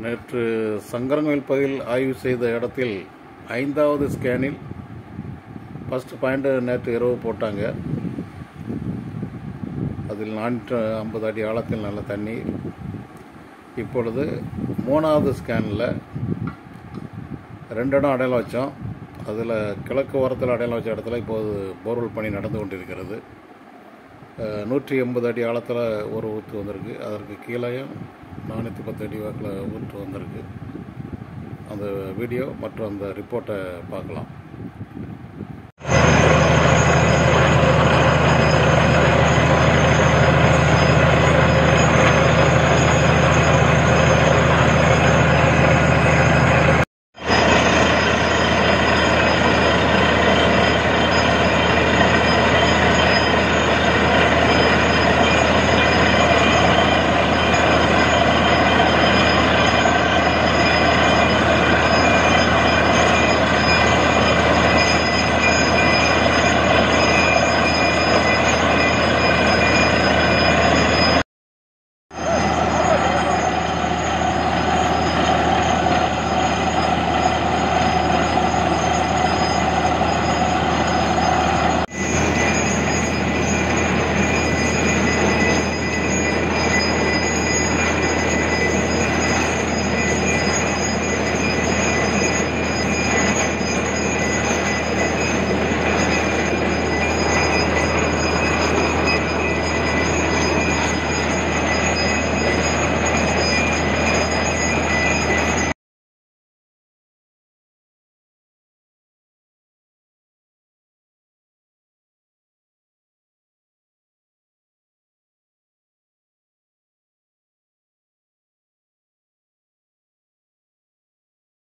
நேற்று சங்கரன்கோவில் பகுதியில் ஆய்வு செய்த இடத்தில் 5வது ஸ்கேனில் ஃபஸ்ட் பாயிண்ட் நேற்று இரவு போட்டாங்க. அதில் 450 அடி ஆழத்தில் நல்ல தண்ணீர். இப்பொழுது 3வது ஸ்கேனில் 2 இடம் அடையாளம் வச்சோம். அதில் கிழக்கு ஓரத்தில் அடையாளம் வச்ச இடத்துல இப்போது போர்வெல் பணி நடந்து கொண்டிருக்கிறது. 180 அடி ஆழத்தில் ஒரு ஊற்று வந்திருக்கு. அதற்கு கீழேயும் 410 அடி வாக்கில் ஊற்று வந்திருக்கு. அந்த வீடியோ மற்றும் அந்த ரிப்போர்ட்டை பார்க்கலாம்.